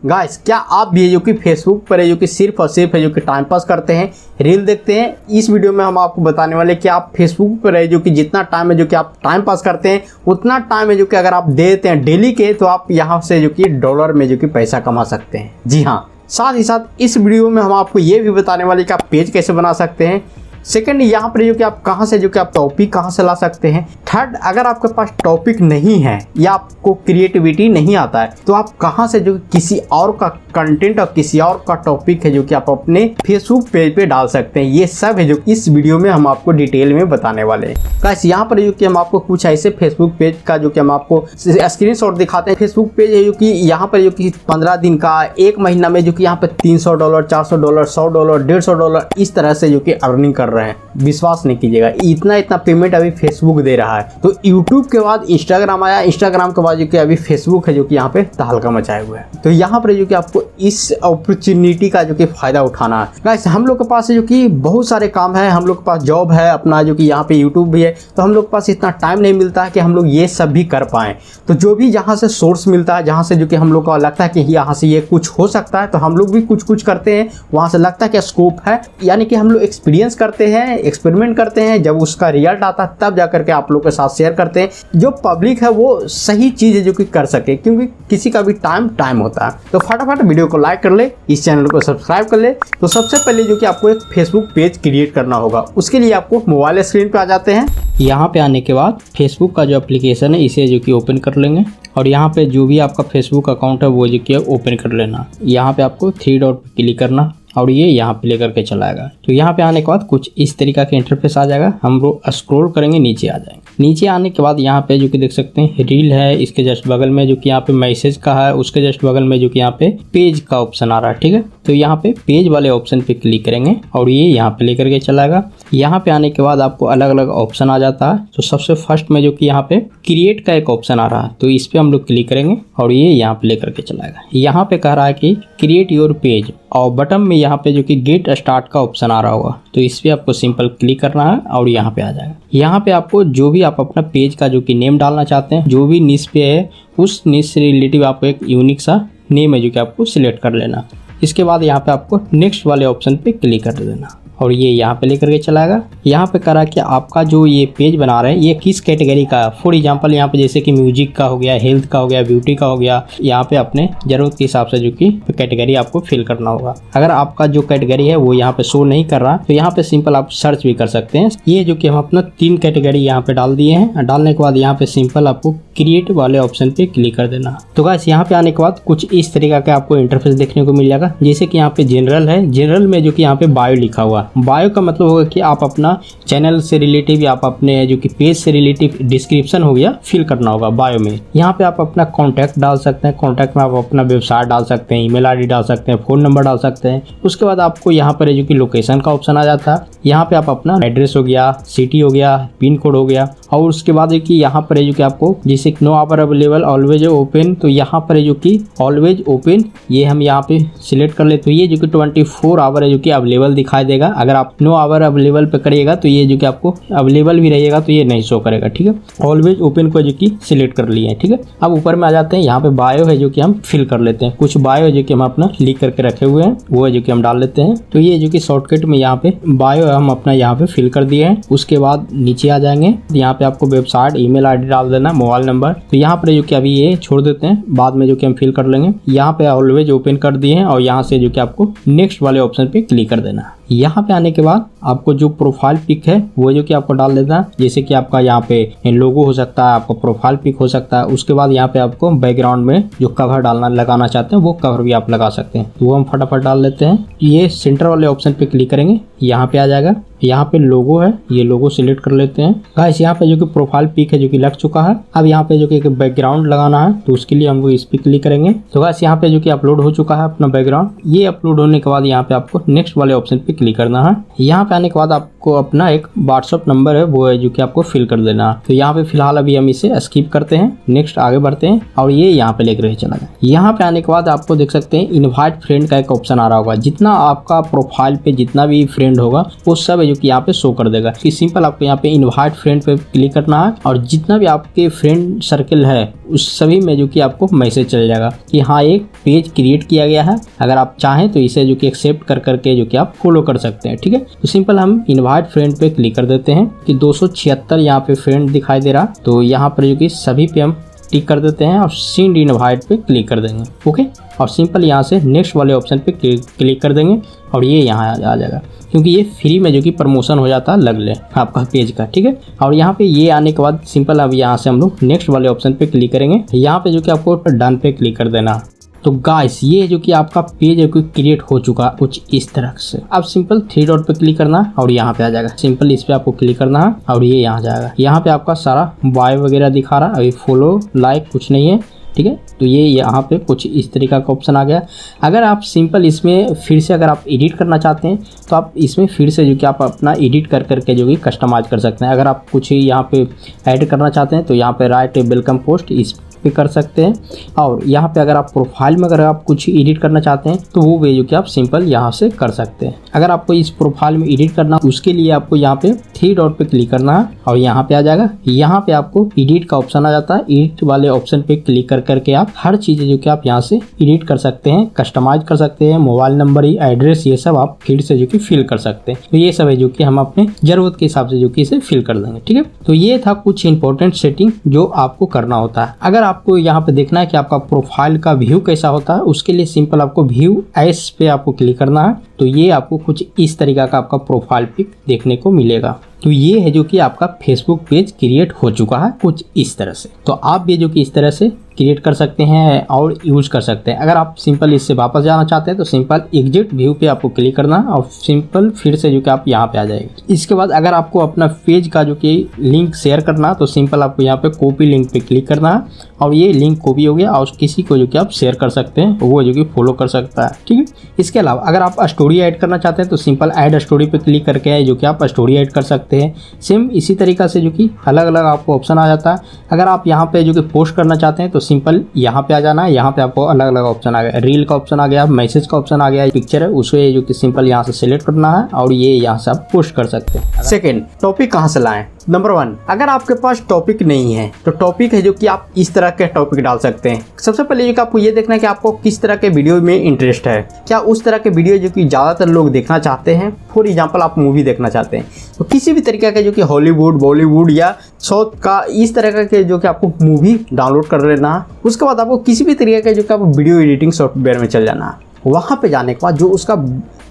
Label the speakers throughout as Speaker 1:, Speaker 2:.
Speaker 1: Guys क्या आप भी है जो कि फेसबुक पर है जो कि सिर्फ और सिर्फ है जो कि टाइम पास करते हैं, रील देखते हैं। इस वीडियो में हम आपको बताने वाले कि आप फेसबुक पर है जो कि जितना टाइम है जो कि आप टाइम पास करते हैं उतना टाइम है जो कि अगर आप देते हैं डेली के तो आप यहाँ से जो कि डॉलर में जो कि पैसा कमा सकते हैं। जी हाँ, साथ ही साथ इस वीडियो में हम आपको ये भी बताने वाले कि आप पेज कैसे बना सकते हैं। सेकंड, यहाँ पर जो कि आप कहाँ से जो कि आप टॉपिक कहाँ से ला सकते हैं। थर्ड, अगर आपके पास टॉपिक नहीं है या आपको क्रिएटिविटी नहीं आता है तो आप कहाँ से जो किसी और का कंटेंट और किसी और का टॉपिक है जो कि आप अपने फेसबुक पेज पे डाल सकते हैं। ये सब है जो इस वीडियो में हम आपको डिटेल में बताने वाले हैं। गाइस यहाँ पर जो कि हम आपको कुछ ऐसे फेसबुक पेज का जो कि हम आपको स्क्रीनशॉट दिखाते हैं। फेसबुक पेज है जो कि यहाँ पर जो कि 15 दिन का, 1 महीना में जो कि यहाँ पे $300, $400, $100, $150 इस तरह से जो कि अर्निंग कर रहे हैं। विश्वास नहीं कीजिएगा, इतना पेमेंट अभी फेसबुक दे रहा है। तो यूट्यूब के बाद इंस्टाग्राम आया, इंस्टाग्राम के बाद जो कि अभी फेसबुक है जो कि यहाँ पे तहलका मचाए हुए है। तो यहाँ पर जो कि आपको इस अपॉर्चुनिटी का जो कि फायदा उठाना है। गाइस हम लोग के पास जो कि बहुत सारे काम है, हम लोग के पास जॉब है अपना, जो कि यहाँ पे यूट्यूब भी है, तो हम लोग के पास इतना टाइम नहीं मिलता है कि हम लोग ये सब भी कर पाएँ। तो जो भी जहाँ से सोर्स मिलता है, जहाँ से जो कि हम लोग को लगता है कि यहाँ से ये कुछ हो सकता है, तो हम लोग भी कुछ करते हैं। वहाँ से लगता है कि स्कोप है, यानी कि हम लोग एक्सपीरियंस करते हैं, एक्सपेरिमेंट करते हैं। जब उसका रिजल्ट आता है तब जाकर के आप लोग के साथ शेयर करते हैं। जो पब्लिक है वो सही चीज़ है जो कि कर सके, क्योंकि किसी का भी टाइम होता है। तो फटाफट वीडियो को लाइक कर ले, इस चैनल को सब्सक्राइब कर ले। तो सबसे पहले जो कि आपको एक फेसबुक पेज क्रिएट करना होगा। उसके लिए आपको मोबाइल स्क्रीन पे आ जाते हैं।
Speaker 2: यहाँ पे आने के बाद फेसबुक का जो एप्लीकेशन है इसे जो कि ओपन कर लेंगे और यहाँ पे जो भी आपका फेसबुक अकाउंट है वो जो कि ओपन कर लेना। यहाँ पे आपको 3 डॉट पे क्लिक करना और ये यहाँ पे लेकर के चला आएगा। तो यहाँ पे आने के बाद कुछ इस तरीका का इंटरफेस आ जाएगा। हम लोग स्क्रॉल करेंगे, नीचे आ जाएंगे। नीचे आने के बाद यहाँ पे जो कि देख सकते हैं रील है, इसके जस्ट बगल में जो कि यहाँ पे मैसेज का है, उसके जस्ट बगल में जो कि यहाँ पे पेज का ऑप्शन आ रहा है। ठीक है, तो यहाँ पे पेज वाले ऑप्शन पे क्लिक करेंगे और ये यहाँ पे लेकर के चलाएगा। यहाँ पे आने के बाद आपको अलग अलग ऑप्शन आ जाता है। तो सबसे फर्स्ट में जो कि यहाँ पे क्रिएट का एक ऑप्शन आ रहा है, तो इस पे हम लोग क्लिक करेंगे और ये यहाँ पे लेकर के चलाएगा। यहाँ पे कह रहा है कि क्रिएट योर पेज और बटन में यहाँ पे जो कि गेट स्टार्ट का ऑप्शन आ रहा होगा, तो इस पे आपको सिंपल क्लिक करना है और यहाँ पे आ जाएगा। यहाँ पे आपको जो भी आप अपना पेज का जो कि नेम डालना चाहते हैं, जो भी निश पे है उस निश से रिलेटिव आपको एक यूनिक सा नेम है जो कि आपको सिलेक्ट कर लेना। इसके बाद यहाँ पे आपको नेक्स्ट वाले ऑप्शन पे क्लिक कर देना और ये यहाँ पे लेकर के चलाएगा। यहाँ पे करा कि आपका जो ये पेज बना रहे हैं ये किस कैटेगरी का है। फॉर एग्जांपल यहाँ पे जैसे कि म्यूजिक का हो गया, हेल्थ का हो गया, ब्यूटी का हो गया। यहाँ पे अपने जरूरत के हिसाब से जो कि कैटेगरी आपको फिल करना होगा। अगर आपका जो कैटेगरी है वो यहाँ पे शो नहीं कर रहा तो यहाँ पे सिंपल आप सर्च भी कर सकते हैं। ये जो कि हम अपना 3 कैटेगरी यहाँ पे डाल दिए हैं। डालने के बाद यहाँ पे सिंपल आपको क्रिएट वाले ऑप्शन पे क्लिक कर देना। तो गाइस यहाँ पे आने के बाद कुछ इस तरीका का आपको इंटरफेस देखने को मिल जाएगा। जैसे कि यहाँ पे जनरल है, जनरल में जो कि यहाँ पे बायो लिखा हुआ। बायो का मतलब होगा कि आप अपना चैनल से रिलेटिव या आप अपने जो कि पेज से रिलेटिव डिस्क्रिप्शन हो गया फिल करना होगा बायो में। यहाँ पे आप अपना कॉन्टैक्ट डाल सकते हैं। कॉन्टैक्ट में आप अपना वेबसाइट डाल सकते हैं, ईमेल आईडी डाल सकते हैं, फ़ोन नंबर डाल सकते हैं। उसके बाद आपको यहाँ पर जो कि लोकेशन का ऑप्शन आ जाता है। यहाँ पे आप अपना एड्रेस हो गया, सिटी हो गया, पिन कोड हो गया और उसके बाद जो कि यहाँ पर जो कि आपको जैसे no hour available always open, तो यहाँ पर जो कि ऑलवेज ओपन ये हम यहाँ पे सिलेक्ट कर ले। तो ये जो कि 24 आवर है जो कि अवेलेबल दिखाई देगा। अगर आप नो आवर अवेलेबल पे करिएगा तो ये जो कि आपको अवेलेबल भी रहिएगा तो ये नहीं शो करेगा। ठीक है, ऑलवेज ओपन को जो कि सिलेक्ट कर लिए हैं। ठीक है, अब ऊपर में आ जाते हैं। यहाँ पे बायो है जो कि हम फिल कर लेते हैं। कुछ बायो जो कि हम अपना लिख करके रखे हुए हैं वो है जो कि हम डाल लेते हैं। तो ये जो कि शॉर्टकट में यहाँ पे बायो हम अपना यहाँ पे फिल कर दिए हैं। उसके बाद नीचे आ जाएंगे। यहाँ पे आपको वेबसाइट, ईमेल आईडी डाल देना, मोबाइल नंबर। तो यहाँ पर जो कि अभी ये छोड़ देते हैं, बाद में जो कि हम फिल कर लेंगे। यहाँ पे ऑलवेज ओपन कर दिए हैं और यहाँ से जो कि आपको नेक्स्ट वाले ऑप्शन पे क्लिक कर देना। यहाँ पे आने के बाद आपको जो प्रोफाइल पिक है वो जो कि आपको डाल देना है। जैसे कि आपका यहाँ पे लोगो हो सकता है, आपका प्रोफाइल पिक हो सकता है। उसके बाद यहाँ पे आपको बैकग्राउंड में जो कवर लगाना चाहते हैं वो कवर भी आप लगा सकते हैं। तो वो हम फटाफट डाल लेते हैं। ये सेंटर वाले ऑप्शन पे क्लिक करेंगे, यहाँ पे आ जाएगा। यहाँ पे लोगो है, ये लोगो सिलेक्ट कर लेते हैं। गाइस यहाँ पे जो कि प्रोफाइल पिक है जो कि लग चुका है। अब यहाँ पे जो कि एक बैकग्राउंड लगाना है तो उसके लिए हम इस पे क्लिक करेंगे। तो गाइस यहाँ पे जो कि अपलोड हो चुका है अपना बैकग्राउंड। ये अपलोड होने के बाद यहाँ पे आपको नेक्स्ट वाले ऑप्शन पे क्लिक करना है। यहाँ पे आने के बाद आपको आपको अपना एक व्हाट्सअप नंबर है वो है जो कि आपको फिल कर देना। तो यहाँ पे फिलहाल अभी हम इसे स्किप करते हैं, नेक्स्ट आगे बढ़ते हैं और ये यहाँ पे लेकर चला गया। यहाँ पे आने के बाद आपको देख सकते हैं इनवाइट फ्रेंड का एक ऑप्शन आ रहा होगा। जितना आपका प्रोफाइल पे जितना भी फ्रेंड होगा वो सब है जो कि यहाँ पे शो कर देगा। कि सिंपल आपको यहाँ पे इनवाइट फ्रेंड पे क्लिक करना है और जितना भी आपके फ्रेंड सर्कल है उस सभी में जो कि आपको मैसेज चल जाएगा कि हाँ एक पेज क्रिएट किया गया है, अगर आप चाहें तो इसे जो कि एक्सेप्ट कर करके जो कि आप फॉलो कर सकते हैं। ठीक है, तो सिंपल हम इनवाइट फ्रेंड पे क्लिक कर देते हैं कि 276 यहाँ पे फ्रेंड दिखाई दे रहा, तो यहाँ पर जो कि सभी पे हम टिक कर देते हैं और सेंड इनवाइट पे क्लिक कर देंगे। ओके, और सिंपल यहाँ से नेक्स्ट वाले ऑप्शन पे क्लिक कर देंगे और ये यहाँ आ जाएगा, क्योंकि ये फ्री में जो कि प्रमोशन हो जाता है लग ले आपका पेज का। ठीक है, और यहाँ पे ये आने के बाद सिंपल अब यहाँ से हम लोग नेक्स्ट वाले ऑप्शन पे क्लिक करेंगे। यहाँ पे जो कि आपको डन पे क्लिक कर देना। तो गाइस ये जो कि आपका पेज है क्रिएट हो चुका कुछ इस तरह से। अब सिंपल 3 डॉट पे क्लिक करना है और यहाँ पे आ जाएगा। सिंपल इस पे आपको क्लिक करना है और ये यहाँ जाएगा। यहाँ पे आपका सारा बाय वगैरह दिखा रहा है, अभी फॉलो लाइक कुछ नहीं है। ठीक है, तो ये यहाँ पे कुछ इस तरीका का ऑप्शन आ गया। अगर आप सिंपल इसमें फिर से अगर आप एडिट करना चाहते हैं तो आप इसमें फिर से जो कि आप अपना एडिट कर करके जो कि कस्टमाइज कर सकते हैं। अगर आप कुछ यहाँ पे ऐड करना चाहते हैं तो यहाँ पे राइट वेलकम पोस्ट इस पे कर सकते हैं। और यहाँ पे अगर आप प्रोफाइल में अगर आप कुछ एडिट करना चाहते हैं तो वो वे जो कि आप सिंपल यहाँ से कर सकते हैं। अगर आपको इस प्रोफाइल में एडिट करना उसके लिए आपको यहाँ पे 3 डॉट पे क्लिक करना है और यहाँ पे आ जाएगा। यहाँ पे आपको एडिट का ऑप्शन आ जाता है। एडिट वाले ऑप्शन पे क्लिक कर करके आप हर चीज़ जो कि आप यहाँ से एडिट कर सकते हैं, कस्टमाइज कर सकते हैं। मोबाइल नंबर, एड्रेस, ये सब आप फिर से जो कि फिल कर सकते हैं। तो ये सब है जो कि हम अपने जरूरत के हिसाब से जो कि इसे फिल कर देंगे। ठीक है, तो ये था कुछ इंपॉर्टेंट सेटिंग जो आपको करना होता है। अगर आपको यहाँ पे देखना है कि आपका प्रोफाइल का व्यू कैसा होता है, उसके लिए सिंपल आपको व्यू एस पे आपको क्लिक करना है। तो ये आपको कुछ इस तरीका का आपका प्रोफाइल पिक देखने को मिलेगा। तो ये है जो कि आपका फेसबुक पेज क्रिएट हो चुका है कुछ इस तरह से। तो आप भी जो कि इस तरह से क्रिएट कर सकते हैं और यूज कर सकते हैं। अगर आप सिंपल इससे वापस जाना चाहते हैं तो सिंपल एग्जिट व्यू पे आपको क्लिक करना और सिंपल फिर से जो कि आप यहाँ पे आ जाएंगे। इसके बाद अगर आपको अपना पेज का जो कि लिंक शेयर करना तो सिंपल आपको यहाँ पे कॉपी लिंक पे क्लिक करना है और ये लिंक कॉपी हो गया और किसी को जो कि आप शेयर कर सकते हैं वो जो कि फॉलो कर सकता है। ठीक है, इसके अलावा अगर आप स्टोरी ऐड करना चाहते हैं तो सिंपल ऐड स्टोरी पे क्लिक करके जो कि आप स्टोरी ऐड कर सकते हैं। सेम इसी तरीका से जो कि अलग अलग आपको ऑप्शन आ जाता है। अगर आप यहाँ पे जो कि पोस्ट करना चाहते हैं तो सिंपल यहाँ पे आ जाना है। यहाँ पे आपको अलग अलग ऑप्शन आ गया, रील का ऑप्शन आ गया, मैसेज का ऑप्शन आ गया, पिक्चर है उसे जो कि सिंपल यहाँ से सिलेक्ट करना है और ये यहाँ से आप पोस्ट कर सकते हैं।
Speaker 1: सेकेंड, टॉपिक कहाँ से लाएं? नंबर 1, अगर आपके पास टॉपिक नहीं है तो टॉपिक है जो कि आप इस तरह के टॉपिक डाल सकते हैं। सबसे पहले जो आपको ये देखना है कि आपको किस तरह के वीडियो में इंटरेस्ट है। क्या उस तरह के वीडियो जो कि ज़्यादातर लोग देखना चाहते हैं? फॉर एग्जांपल आप मूवी देखना चाहते हैं तो किसी भी तरीके का जो कि हॉलीवुड, बॉलीवुड या साउथ का इस तरह के जो कि आपको मूवी डाउनलोड कर लेना है। उसके बाद आपको किसी भी तरीके का जो कि आप वीडियो एडिटिंग सॉफ्टवेयर में चल जाना है। वहाँ पे जाने के बाद जो उसका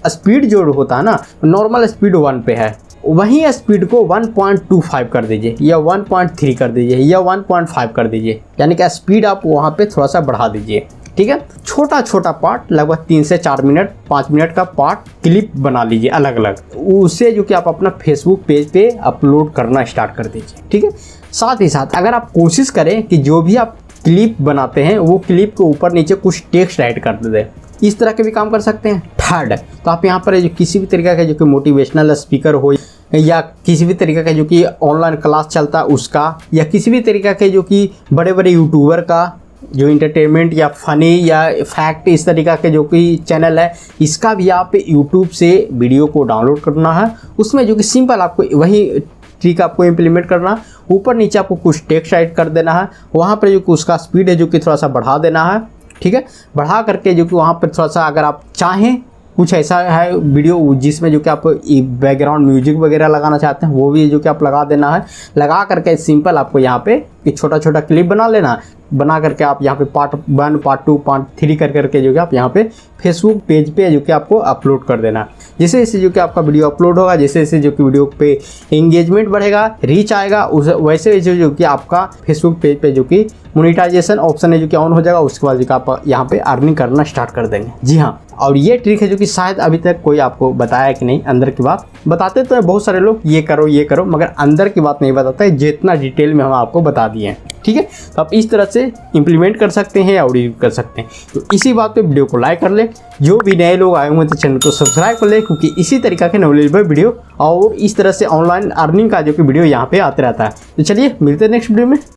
Speaker 1: स्पीड जो होता है ना, नॉर्मल स्पीड 1 पे है, वहीं स्पीड को 1.25 कर दीजिए या 1.3 कर दीजिए या 1.5 कर दीजिए, यानी कि स्पीड आप वहाँ पे थोड़ा सा बढ़ा दीजिए। ठीक है, छोटा छोटा पार्ट लगभग 3 से 4 मिनट 5 मिनट का पार्ट क्लिप बना लीजिए अलग अलग, उसे जो कि आप अपना फेसबुक पेज पे अपलोड करना स्टार्ट कर दीजिए। ठीक है, साथ ही साथ अगर आप कोशिश करें कि जो भी आप क्लिप बनाते हैं वो क्लिप के ऊपर नीचे कुछ टेक्स्ट ऐड कर दें, इस तरह के भी काम कर सकते हैं। थर्ड, तो आप यहाँ पर जो किसी भी तरीके का जो कि मोटिवेशनल स्पीकर हो या किसी भी तरीके का जो कि ऑनलाइन क्लास चलता है उसका, या किसी भी तरीके के जो कि बड़े बड़े यूट्यूबर का जो इंटरटेनमेंट या फनी या फैक्ट इस तरीका के जो कि चैनल है, इसका भी आप यूट्यूब से वीडियो को डाउनलोड करना है। उसमें जो कि सिंपल आपको वही ट्रिक आपको इम्प्लीमेंट करना, ऊपर नीचे आपको कुछ टेक्स्ट ऐड कर देना है, वहाँ पर जो कि उसका स्पीड है जो कि थोड़ा सा बढ़ा देना है। ठीक है, बढ़ा करके जो कि वहाँ पर थोड़ा सा अगर आप चाहें कुछ ऐसा है वीडियो जिसमें जो कि आप बैकग्राउंड म्यूजिक वगैरह लगाना चाहते हैं वो भी जो कि आप लगा देना है। लगा करके सिंपल आपको यहाँ पे छोटा छोटा क्लिप बना लेना, बना करके आप यहाँ पे पार्ट 1, पार्ट 2, पार्ट 3 कर करके जो कि आप यहाँ पे फेसबुक पेज पे जो कि आपको अपलोड कर देना। जैसे जैसे जो कि आपका वीडियो अपलोड होगा, जैसे जैसे जो कि वीडियो पे एंगेजमेंट बढ़ेगा, रीच आएगा, उस वैसे वैसे जो कि आपका फेसबुक पेज पे जो कि मोनेटाइजेशन ऑप्शन है जो कि ऑन हो जाएगा। उसके बाद जो कि आप यहाँ पे अर्निंग करना स्टार्ट कर देंगे। जी हाँ, और ये ट्रिक है जो कि शायद अभी तक कोई आपको बताया कि नहीं। अंदर की बात बताते तो है बहुत सारे लोग, ये करो, मगर अंदर की बात नहीं बताते है, जितना डिटेल में हम आपको बता दिए हैं। ठीक है, तो आप इस तरह से इम्प्लीमेंट कर सकते हैं और यूज कर सकते हैं। तो इसी बात पे वीडियो को लाइक कर ले, जो भी नए लोग आए होंगे तो चैनल को सब्सक्राइब कर ले, क्योंकि इसी तरीका के नॉलेजेबल वीडियो और इस तरह से ऑनलाइन अर्निंग का जो कि वीडियो यहाँ पे आते रहता है। तो चलिए मिलते हैं नेक्स्ट वीडियो में।